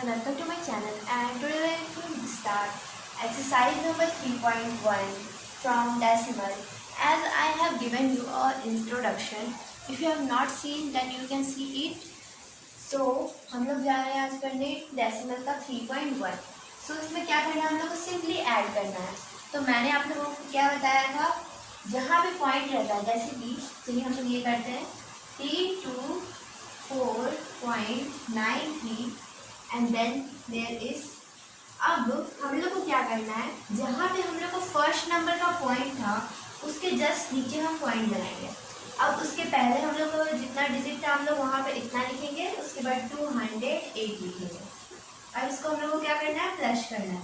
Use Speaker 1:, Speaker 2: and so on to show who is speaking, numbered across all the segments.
Speaker 1: and welcome to my channel, and today we are going to start exercise number 3.1 from decimal. As I have given you a introduction, if you have not seen then you can see it. So हम लोग जा रहे हैं आज करने decimal का 3.1. सो इसमें क्या करना है, हम लोग को सिंपली ऐड करना है. तो मैंने आप लोगों को क्या बताया था, जहाँ भी पॉइंट रहता है, जैसे कि चलिए हम लोग ये करते हैं 324.93 एंड देन देयर इज. अब हम लोग को क्या करना है, जहाँ पे हम लोग को फर्स्ट नंबर का पॉइंट था उसके जस्ट नीचे हम पॉइंट लगाएंगे. अब उसके पहले हम लोग को जितना डिजिट था हम लोग वहाँ पे इतना लिखेंगे, उसके बाद 208 लिखेंगे. अब इसको हम लोग को क्या करना है, प्लस करना है.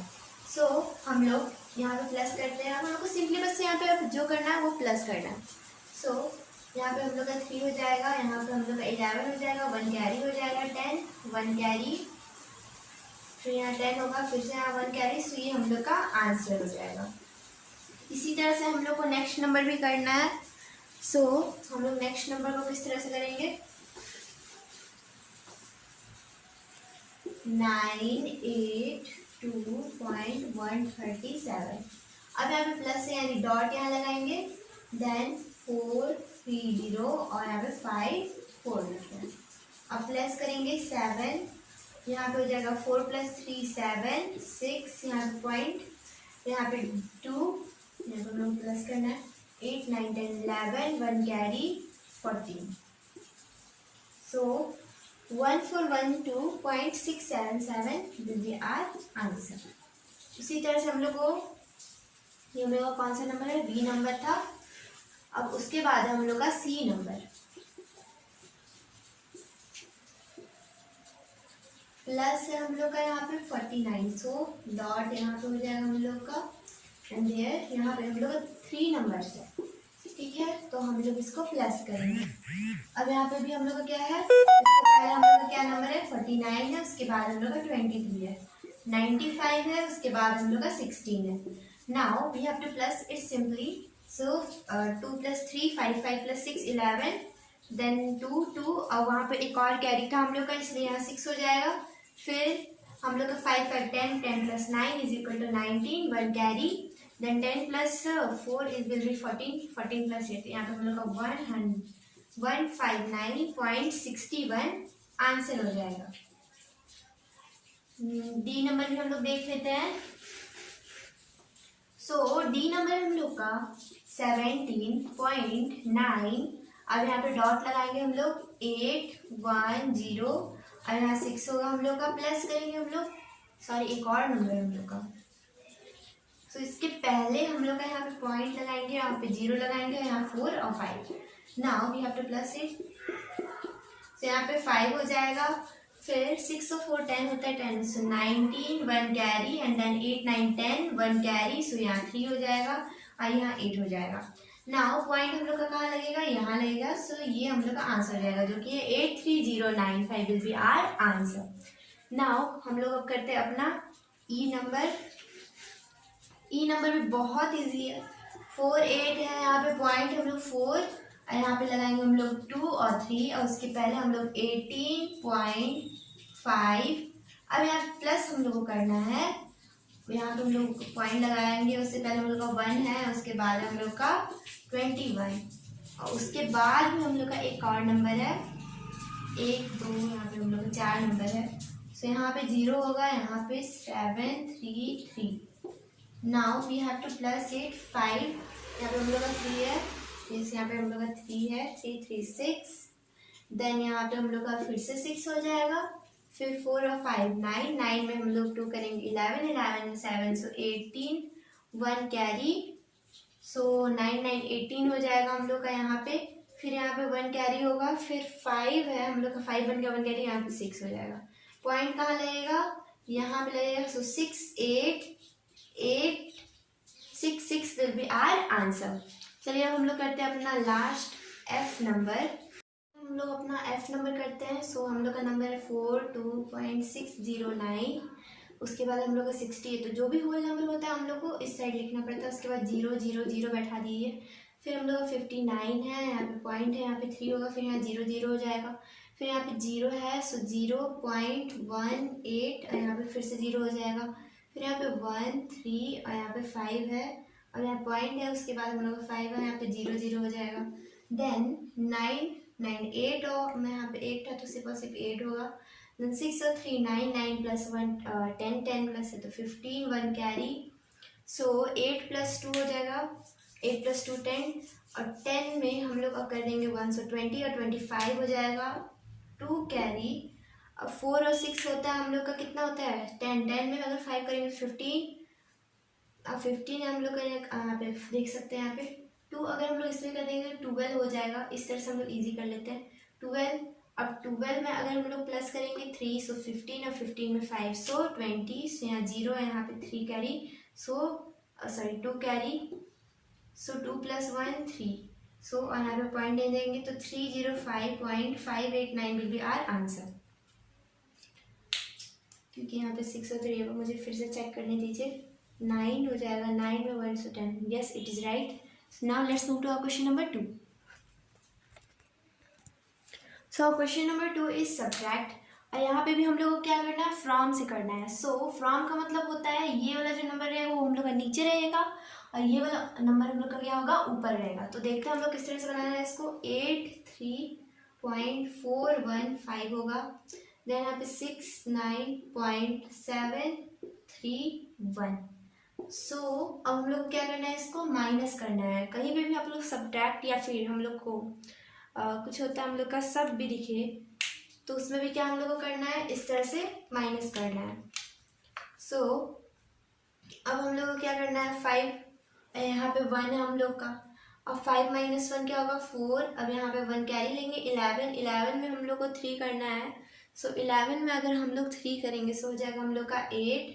Speaker 1: सो हम लोग यहाँ पे प्लस करते हैं. हम लोग को सिंपली बस यहाँ पे जो करना है वो प्लस करना है. सो यहाँ पे हम लोग का 3 हो जाएगा, यहाँ पे हम लोग का 11 हो जाएगा, 1 कैरी हो जाएगा 10, 1 कैरी, फिर यहाँ 10 होगा, फिर से यहाँ 1 कैरी. सो ये हम लोग का आंसर हो जाएगा. इसी तरह से हम लोग को नेक्स्ट नंबर भी करना है. सो हम लोग नेक्स्ट नंबर को किस तरह से करेंगे, 982.137. अब यहाँ पे प्लस है यानी डॉट यहाँ लगाएंगे, देन 430 और यहाँ पे 54 लिखते हैं. अब प्लस करेंगे 7, यहाँ पे हो जाएगा 4 + 3 7, 6 यहाँ पे पॉइंट, यहाँ पे 2, यहाँ पे हम लोग प्लस करना है, 8 9 10 11, 1 carry 14. So 1412.677 will be our answer. उसी तरह से हम लोग को ये हम लोग का कौन सा नंबर है, बी नंबर था. अब उसके बाद हम लोग का सी नंबर. प्लस है हम लोग का यहाँ पे 49. सो डॉट यहाँ पे हो जाएगा हम लोग का, एंड देयर यहाँ पे हम लोग का 3 नंबर है. ठीक है, तो हम लोग इसको प्लस करेंगे. अब यहाँ पे भी हम लोग का क्या है, इसको पहले हम लोग का क्या नंबर है, 49 है, उसके बाद हम लोग का 23 है, 95 है, उसके बाद हम लोग का 16 है. Now we have to plus it simply. So 2 + 3 5 5 + 6 11, then 2 2 और वहाँ पे एक और कैरी था हम लोग का, इसलिए यहाँ 6 हो जाएगा. फिर हम लोग का 5 5 10 10 + 9 = 19, 1 कैरी, then 10 + 4 will be 14, 14 + 8, यहाँ पे हम लोग का 159.61 आंसर हो जाएगा. डी नंबर भी हम लोग देख लेते हैं. सो डी नंबर हम लोग का 17.9. अब यहाँ पे डॉट लगाएंगे हम लोग, 8 1 0 और यहाँ 6 होगा हम लोग का. प्लस करेंगे हम लोग, सॉरी एक और नंबर हम लोग का. तो इसके पहले हम लोग का यहाँ पे पॉइंट लगाएंगे, यहाँ पे 0 लगाएंगे, यहाँ 4 और 5. Now we have to plus it. तो यहाँ पे 5 हो जाएगा, फिर 6 और 4 10 होता है 10, सो 19 1 कैरी, एंड देन 8 9 10 1 कैरी, सो यहाँ 3 हो जाएगा और यहाँ 8 हो जाएगा. नाउ पॉइंट हम लोग का कहाँ लगेगा, यहाँ लगेगा. सो ये हम लोग का आंसर हो जाएगा, जो कि 83095 will be our answer. Now हम लोग अब करते हैं अपना ई नंबर. ई नंबर भी बहुत इजी है. 4 8 है, यहाँ पे पॉइंट हम लोग 4 और यहाँ पे लगाएंगे हम लोग 2 और 3 और उसके पहले हम लोग 18.5. अब यहाँ प्लस हम लोग को करना है, यहाँ पे हम लोग पॉइंट लगाएंगे, उससे पहले हम लोग का 1 है, उसके बाद हम लोग का 21 और उसके बाद में हम लोग का एक और नंबर है 1 2, यहाँ पे हम लोग का 4 नंबर है. सो यहाँ पे 0 होगा, यहाँ पे 7 3 3. Now we have to plus it 5. यहाँ पे हम लोग का 3 है, यहाँ पे हम लोग का 3 है, 3 3 6. देन यहाँ पे हम लोग का फिर से 6 हो जाएगा, फिर 4 और 5 9 9 में हम लोग 2 करेंगे 11 11 में 7, सो 18 1 कैरी, सो 9 9 18 हो जाएगा हम लोग का यहाँ पे. फिर यहाँ पे 1 कैरी होगा, फिर 5 है हम लोग का, 5 बन गया 1 कैरी, यहाँ पे 6 हो जाएगा. पॉइंट कहाँ लगेगा, यहाँ पे लगेगा. सो 6 8 8 6 6 विल बी आवर आंसर. चलिए अब हम लोग करते हैं अपना लास्ट एफ नंबर. हम लोग अपना एफ नंबर करते हैं. सो हम लोग का नंबर है 42.609. उसके बाद हम लोग का 60 है, तो जो भी होल नंबर होता है हम लोग को इस साइड लिखना पड़ता है. उसके बाद 0 0 0 बैठा दीजिए. फिर हम लोग का 59 है, यहाँ पे पॉइंट है, यहाँ पे 3 होगा, फिर यहाँ 0 0 हो जाएगा. फिर यहाँ पे 0 है, सो 0.18 और यहाँ पे फिर से 0 हो जाएगा। फिर यहाँ पे 1 3 और यहाँ पे 5 है और यहाँ पॉइंट है, उसके बाद हम लोग का 5 है, यहाँ पे 0 0 हो जाएगा। देन 9 9 8 और मैं यहाँ पे 8 था तो सिर्फ 8 होगा। देन 6 और 3 9 9 प्लस 1 10 10 प्लस है तो 15 1 कैरी। सो 8 + 2 हो जाएगा, 8 + 2 10 और 10 में हम लोग अब कर देंगे 1 सो 20 और 25 हो जाएगा 2 कैरी। अब 4 और 6 होता है हम लोग का, कितना होता है 10 10 में अगर 5 करेंगे तो 15। अब 15 हम लोग का यहाँ पे देख सकते हैं, यहाँ पे 2 अगर हम लोग इसमें कर देंगे तो 12 हो जाएगा। इस तरह से हम लोग ईजी कर लेते हैं 12। अब 12 में अगर हम लोग प्लस करेंगे 3 सो 15 और 15 में 5 सो 20। सो यहाँ 0 है, यहाँ पे 3 कैरी, सो सॉरी 2 कैरी, सो 2 + 1 3। सो और यहाँ पे पॉइंट दे देंगे तो 305.589 विल बी आवर आंसर। क्योंकि यहाँ पे 6 और 3 होगा, मुझे फिर से चेक करने दीजिए। 9 हो जाएगा, 9 में 1 so 10। Yes it is right. Now let's move to our question number 2। So question number 2 is subtract और यहाँ पे भी हम लोग को क्या करना है, फ्रॉम से करना है। सो फ्रॉम का मतलब होता है ये वाला जो नंबर है वो हम लोग का नीचे रहेगा और ये वाला नंबर हम लोग का क्या होगा, ऊपर रहेगा। तो देखते हैं हम लोग किस तरह से बनाना है इसको। 83.415 होगा, देन यहाँ पे 69.731। सो अब हम लोग को क्या करना है, इसको माइनस करना है। कहीं पे भी आप लोग सब्ट्रैक्ट या फिर हम लोग को कुछ होता है हम लोग का सब भी दिखे तो उसमें भी क्या हम लोग को करना है, इस तरह से माइनस करना है। सो अब हम लोग को क्या करना है, 5 यहाँ पे 1 है हम लोग का, अब 5 - 1 क्या होगा 4। अब यहाँ पे 1 कैरी लेंगे 11 11 में हम लोग को 3 करना है। सो 11 में अगर हम लोग 3 करेंगे सो हो जाएगा हम लोग का 8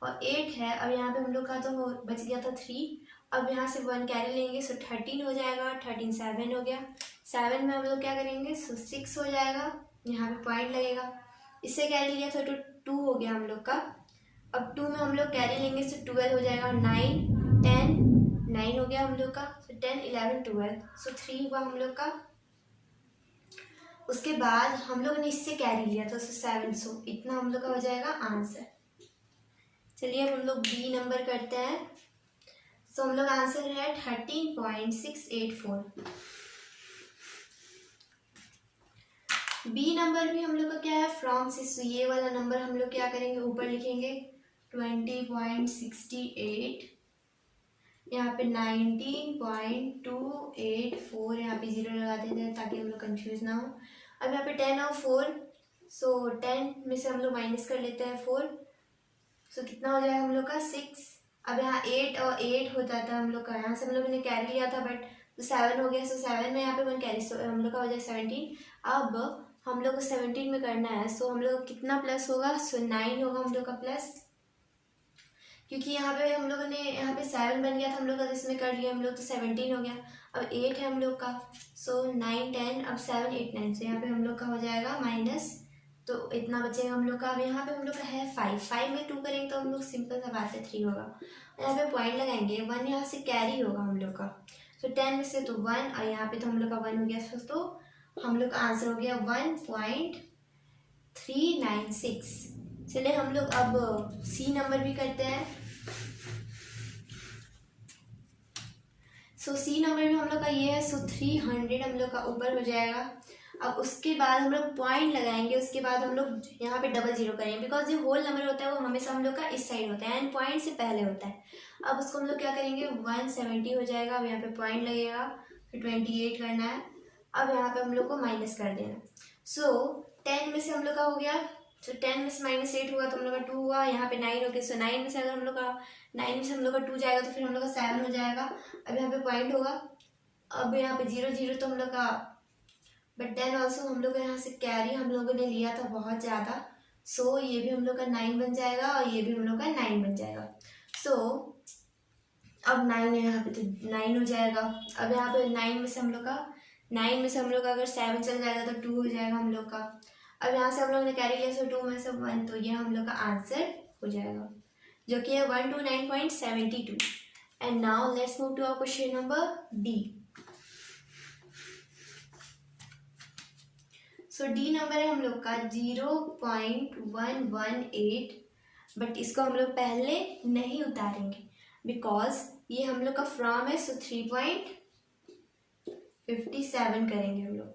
Speaker 1: और 8 है। अब यहाँ पे हम लोग का तो बच गया था 3, अब यहाँ से 1 कैरी लेंगे सो 13 हो जाएगा, 13 7 हो गया। 7 में हम लोग क्या करेंगे सो 6 हो जाएगा, यहाँ पे पॉइंट लगेगा। इससे कैरी लिया था तो 2 हो गया हम लोग का। अब 2 में हम लोग कैरी लेंगे सो 12 हो जाएगा, 9 10 9 हो गया हम लोग का। सो 10 11 12 सो 3 हुआ हम लोग का। उसके बाद हम लोग ने इससे कैरी लिया था सो 7, सो इतना हम लोग का हो जाएगा आंसर। चलिए अब हम लोग बी नंबर करते हैं। सो हम लोग आंसर है 13.684। बी नंबर भी हम लोग का क्या है, फ्रॉम से। ये वाला नंबर हम लोग क्या करेंगे, ऊपर लिखेंगे 20.68, यहाँ पे 19.284, यहाँ पे 0 लगा देते हैं ताकि हम लोग कंफ्यूज ना हो। अब यहाँ पे 10 और 4, सो 10 में से हम लोग माइनस कर लेते हैं 4, सो कितना हो जाएगा हम लोग का 6। अब यहाँ 8 और 8 हो जाता है हम लोग का, यहाँ से हम लोगों ने कैरी लिया था बट 7 हो गया, सो 7 में यहाँ पे 1 कैरी, सो हम लोग का हो जाए 17। अब हम लोग को 17 में करना है, सो हम लोग कितना प्लस होगा, सो 9 होगा हम लोग का प्लस, क्योंकि यहाँ पे हम लोगों ने यहाँ पे 7 बन गया था हम लोग का, तो इसमें कर लिया हम लोग तो 17 हो गया। अब 8 है हम लोग का, सो 9 10 अब 7 8 9, सो यहाँ पे हम लोग का हो जाएगा माइनस, तो इतना बचेगा हम लोग का। अब यहाँ पे हम लोग का है 5 में 2 करेंगे तो हम लोग सिंपल सा बात है 3 होगा। यहाँ पे पॉइंट लगाएंगे, 1 यहाँ से कैरी होगा हम लोग का, तो 10 में से तो 1 और यहाँ पे तो हम लोग का 1 हो गया, तो हम लोग का आंसर हो गया 1.396। चलिए हम लोग अब सी नंबर भी करते हैं। सो सी नंबर भी हम लोग का ये है, सो 300 हम लोग का ऊपर हो जाएगा। अब उसके बाद हम लोग पॉइंट लगाएंगे, उसके बाद हम लोग यहाँ पे डबल 0 करेंगे, बिकॉज जो होल नंबर होता है वो हमेशा हम लोग का इस साइड होता है एंड पॉइंट से पहले होता है। अब उसको हम लोग क्या करेंगे 170 हो जाएगा, अब यहाँ पे पॉइंट लगेगा, फिर 28 करना है। अब यहाँ पे हम लोग को माइनस कर देना। सो 10 में से हम लोग का हो गया, सो 10 में से -8 हुआ तो हम लोग का 2 हुआ, यहाँ पे 9 हो गया, सो 9 में से अगर हम लोग का 9 में से हम लोग का 2 जाएगा तो फिर हम लोग का 7 हो जाएगा। अब यहाँ पे पॉइंट होगा, अब यहाँ पे 0 0 तो हम लोग का, बट देन ऑल्सो हम लोग यहाँ से कैरी हम लोगों ने लिया था बहुत ज़्यादा, सो ये भी हम लोग का 9 बन जाएगा और ये भी हम लोग का 9 बन जाएगा। सो अब 9 यहाँ पे तो 9 हो जाएगा। अब यहाँ पे 9 में से हम लोग का अगर 7 चल जाएगा तो 2 हो जाएगा हम लोग का। अब यहाँ से हम लोग ने कैरी लिया, सो 2 में से 1, तो ये हम लोग का आंसर हो जाएगा जो कि है 129.72। And now let's move to our question number D. So D number है हम लोग का 0.118, बट इसको हम लोग पहले नहीं उतारेंगे बिकॉज ये हम लोग का फ्रॉम है, सो 3.57 करेंगे हम लोग।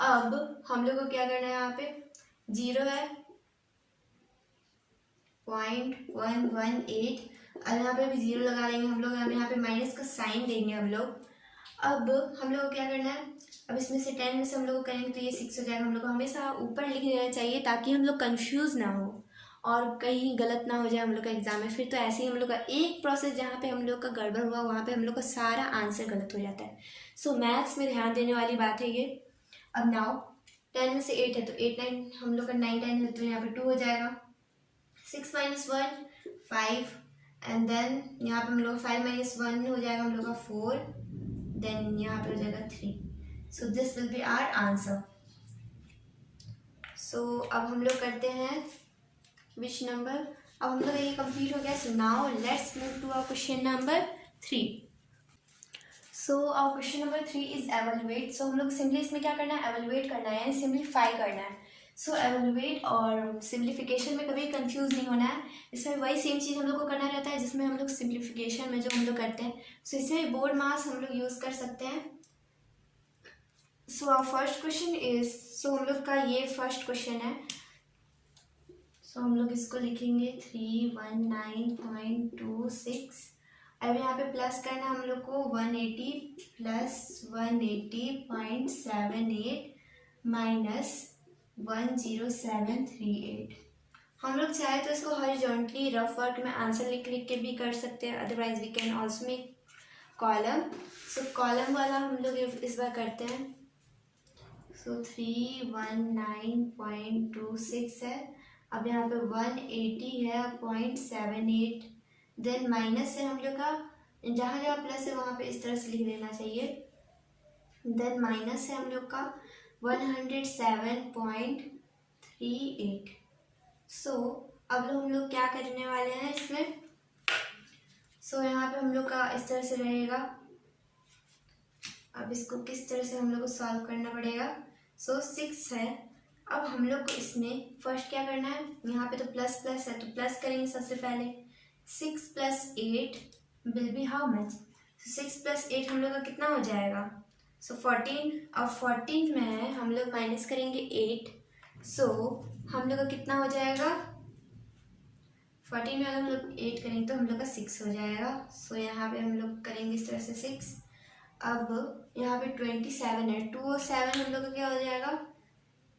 Speaker 1: अब हम लोग को क्या करना है, यहाँ पे 0 है 0.118, अब यहाँ पे भी 0 लगा देंगे हम लोग, यहाँ पे माइनस का साइन देंगे हम लोग। अब हम लोग को क्या करना है, अब इसमें से 10 में से हम लोग को करेंगे तो ये 6 हो जाएगा। हम लोग को हमेशा ऊपर लिख देना चाहिए ताकि हम लोग कंफ्यूज ना हो और कहीं गलत ना हो जाए हम लोग का एग्जाम में। फिर तो ऐसे ही हम लोग का एक प्रोसेस जहाँ पे हम लोग का गड़बड़ हुआ वहाँ पे हम लोग का सारा आंसर गलत हो जाता है। सो मैथ्स में ध्यान देने वाली बात है ये। अब नाउ 10 में से 8 है तो 8 9 हम लोग का 9 10 है तो यहाँ पे 2 हो जाएगा। 6 - 1 5 एंड देन यहाँ पे हम लोग 5 - 1 हो जाएगा हम लोग का 4, देन यहाँ पे हो जाएगा 3। So this will be our answer. So अब हम लोग करते हैं विच नंबर, अब हम लोग ये कंप्लीट हो गया। So now let's move to our question number 3। So our question number 3 is evaluate. So हम लोग सिंपली इसमें क्या करना है, एवेलुएट करना है यानी सिंप्लीफाई करना है। सो एवेलुएट और सिंप्लीफिकेशन में कभी कंफ्यूज नहीं होना है, इसमें वही सेम चीज़ हम लोग को करना रहता है जिसमें हम लोग सिंप्लीफिकेशन में जो हम लोग करते हैं। सो इसमें बोर्ड मास हम लोग यूज़ कर सकते हैं। So our first question is, so हम लोग का ये फर्स्ट क्वेश्चन है। सो हम लोग इसको लिखेंगे 319.26। अब यहाँ पे प्लस करना हम लोग को 180 + 180.78 माइनस 10738। हम लोग चाहे तो इसको हॉरिजॉन्टली रफ वर्क में आंसर लिख लिख के भी कर सकते हैं, otherwise we can also make column. So column वाला हम लोग इस बार करते हैं। सो 319.26 है, अब यहाँ पे 180 है 0.78, देन माइनस है हम लोग का, जहाँ जहाँ प्लस है वहाँ पे इस तरह से लिख देना चाहिए, देन माइनस है हम लोग का 107.38। सो अब हम लोग क्या करने वाले हैं इसमें, सो यहाँ पे हम लोग का इस तरह से रहेगा। अब इसको किस तरह से हम लोग को सॉल्व करना पड़ेगा। सो 6 है, अब हम लोग को इसमें फर्स्ट क्या करना है, यहाँ पे तो प्लस प्लस है तो प्लस करेंगे सबसे पहले। 6 + 8 विल बी हाउ मच, 6 + 8 हम लोग का कितना हो जाएगा, सो 14। अब 14 में हम लोग माइनस करेंगे 8, सो हम लोग का कितना हो जाएगा, 14 में अगर हम लोग 8 करेंगे तो हम लोग का 6 हो जाएगा। सो यहाँ पे हम लोग करेंगे इस तरह से 6। अब यहाँ पे 27 है, 2 और 7 हम लोग का क्या हो जाएगा,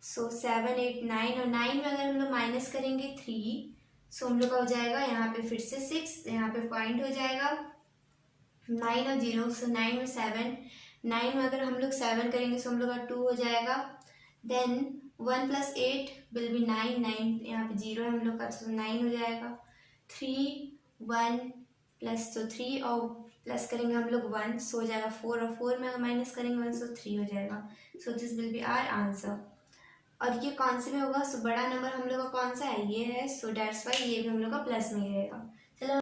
Speaker 1: सो 7 8 9, और 9 में अगर हम लोग माइनस करेंगे 3, सो हम लोग का हो जाएगा यहाँ पे फिर से 6, यहाँ पे पॉइंट हो जाएगा 9 और 0, सो 9 में 7, 9 में अगर हम लोग 7 करेंगे सो हम लोग का 2 हो जाएगा। देन 1 + 8 विल बी 9, 9 यहाँ पे 0 है हम लोग का, सो 9 हो जाएगा। 3 1 प्लस, तो 3 और प्लस करेंगे हम लोग 1, सो हो जाएगा 4, और 4 में अगर माइनस करेंगे 1, सो 3 हो जाएगा। So this will be our answer. और ये कौन से में होगा, सो बड़ा नंबर हम लोग का कौन सा है, ये है, सो डेट्स वाई ये भी हम लोग का प्लस में ही रहेगा।